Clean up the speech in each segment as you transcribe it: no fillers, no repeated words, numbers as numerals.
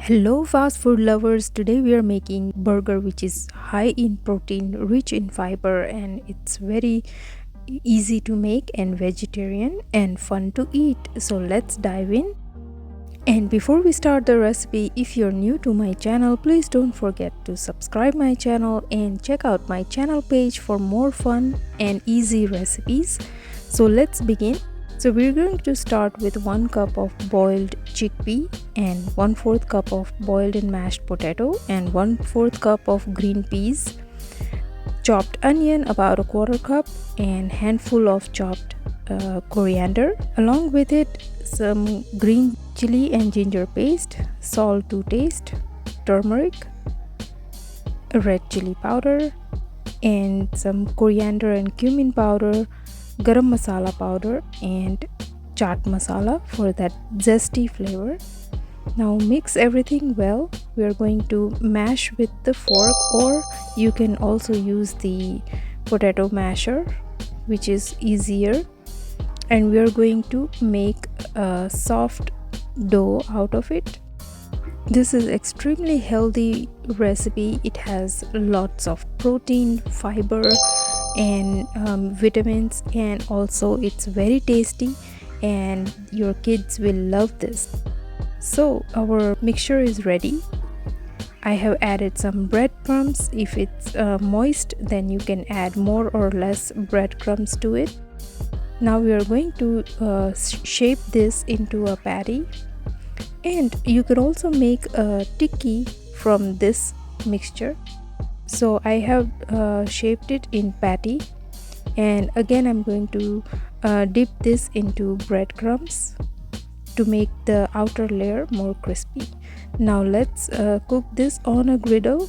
Hello fast food lovers, today we are making burger which is high in protein, rich in fiber, and it's very easy to make and vegetarian and fun to eat. So let's dive in. And before we start the recipe, if you're new to my channel, please don't forget to subscribe my channel and check out my channel page for more fun and easy recipes. So let's begin. So we're going to start with 1 cup of boiled chickpea and 1/4 cup of boiled and mashed potato and 1/4 cup of green peas, chopped onion about a 1/4 cup, and handful of chopped coriander. Along with it, some green chili and ginger paste, salt to taste, turmeric, red chili powder, and some coriander and cumin powder, garam masala powder, and chaat masala for that zesty flavor. Now mix everything well. We are going to mash with the fork, or you can also use the potato masher, which is easier. And we are going to make a soft dough out of it. This is extremely healthy recipe. It has lots of protein, fiber, and vitamins, and also it's very tasty and your kids will love this. So our mixture is ready. I have added some breadcrumbs. If it's moist, then you can add more or less breadcrumbs to it. Now we are going to shape this into a patty, and you can also make a tikki from this mixture. So I have shaped it in patty, and again I'm going to dip this into breadcrumbs to make the outer layer more crispy. Now let's cook this on a griddle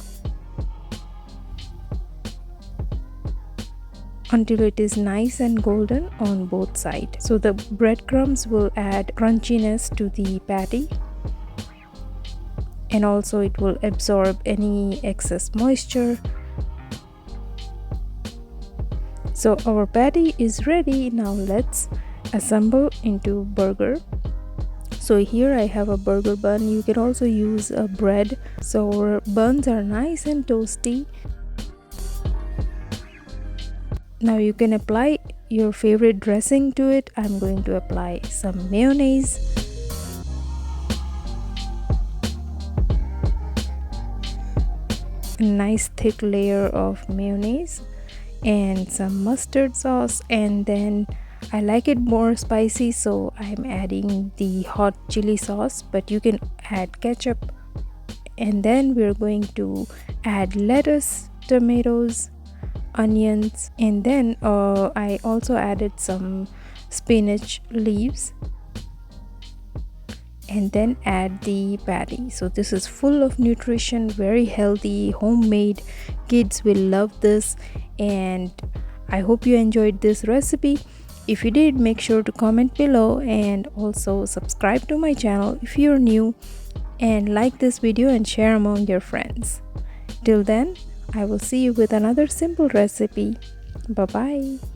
until it is nice and golden on both sides. So the breadcrumbs will add crunchiness to the patty, and also it will absorb any excess moisture. So our patty is ready. Now let's assemble into burger. So here I have a burger bun. You can also use a bread. So our buns are nice and toasty. Now you can apply your favorite dressing to it. I'm going to apply some mayonnaise, a nice thick layer of mayonnaise, and some mustard sauce. And then I like it more spicy, so I'm adding the hot chili sauce, but you can add ketchup. And then we're going to add lettuce, tomatoes, onions, and then I also added some spinach leaves, and then add the patty. So this is full of nutrition, very healthy, homemade. Kids will love this, and I hope you enjoyed this recipe. If you did, make sure to comment below and also subscribe to my channel if you're new, and like this video and share among your friends. Till then, I will see you with another simple recipe. Bye bye.